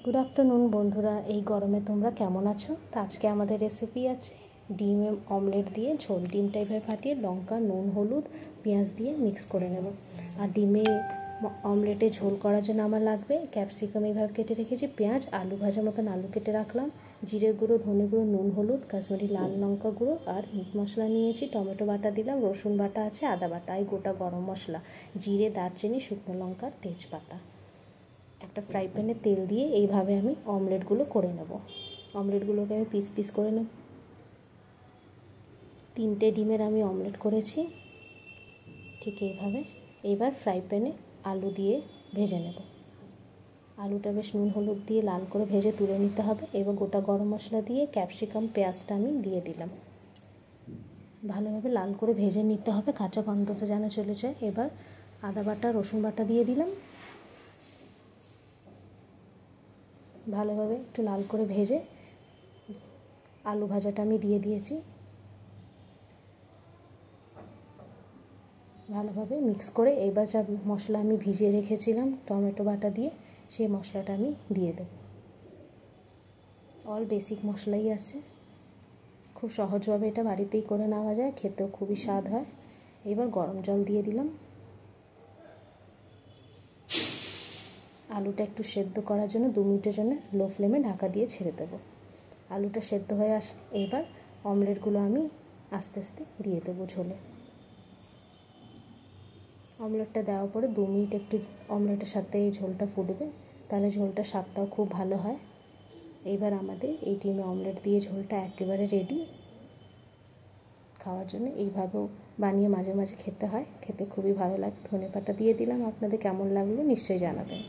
Good afternoon বন্ধুরা, এই গরমে তোমরা কেমন আছো? তো আজকে আমাদের রেসিপি আছে ডিম অমলেট দিয়ে ঝোল। ডিমটা এভাবে ফাটিয়ে লঙ্কা, নুন, হলুদ, পেঁয়াজ দিয়ে মিক্স করে নেব। আর ডিমে অমলেটে ঝোল করার জন্য আমার লাগবে ক্যাপসিকাম এইভাবে কেটে রেখেছি, পেঁয়াজ, আলু ভাজার মতন আলু কেটে রাখলাম, জিরে গুঁড়ো, ধনে গুঁড়ো, নুন, হলুদ, কাশ্মীরি লাল লঙ্কা গুঁড়ো আর মিট মশলা নিয়েছি, টমেটো বাটা দিলাম, রসুন বাটা আছে, আদা বাটা, এই গোটা গরম মশলা, জিরে, দারচিনি, শুকনো লঙ্কা, তেজপাতা। একটা ফ্রাই প্যানে তেল দিয়ে এইভাবে আমি অমলেটগুলো করে নেব। অমলেটগুলোকে আমি পিস পিস করে নেব। 3টে ডিমের আমি অমলেট করেছি ঠিক এইভাবে। এবার ফ্রাই প্যানে আলু দিয়ে ভেজে নেব। আলুটা বেশ নুন হলুদ দিয়ে লাল করে ভেজে তুলে নিতে হবে। এবার গোটা গরম মশলা দিয়ে ক্যাপসিকাম, পেঁয়াজটা আমি দিয়ে দিলাম। ভালোভাবে লাল করে ভেজে নিতে হবে, কাঁচা গন্ধটা যেন চলে যায়। এবার আদা বাটা, রসুন বাটা দিয়ে দিলাম। ভালোভাবে একটু লাল করে ভেজে আলু ভাজাটা আমি দিয়ে দিয়েছি। ভালোভাবে মিক্স করে এবার যা মশলা আমি ভিজিয়ে রেখেছিলাম টমেটো বাটা দিয়ে, সেই মশলাটা আমি দিয়ে দেব। অল বেসিক মশলাই আছে, খুব সহজভাবে এটা বাড়িতেই করে নেওয়া যায়, খেতেও খুবই স্বাদ হয়। এবার গরম জল দিয়ে দিলাম। আলুটা একটু সেদ্ধ করার জন্য 2 মিনিটের জন্য লো ফ্লেমে ঢাকা দিয়ে ছেড়ে দেব। আলুটা সেদ্ধ হয়ে আসলে এবার অমলেটগুলো আমি আস্তে আস্তে দিয়ে দেবো ঝোলে। অমলেটটা দেওয়ার পরে 2 মিনিট একটু অমলেটের সাথে এই ঝোলটা ফুটবে, তাহলে ঝোলটার স্বাদটাও খুব ভালো হয়। এবার আমাদের এই ডিমে অমলেট দিয়ে ঝোলটা একেবারে রেডি খাওয়ার জন্য। এইভাবেও বানিয়ে মাঝে মাঝে খেতে হয়, খেতে খুবই ভালো লাগে। ধনেপাতা দিয়ে দিলাম। আপনাদের কেমন লাগলো নিশ্চয়ই জানাবেন।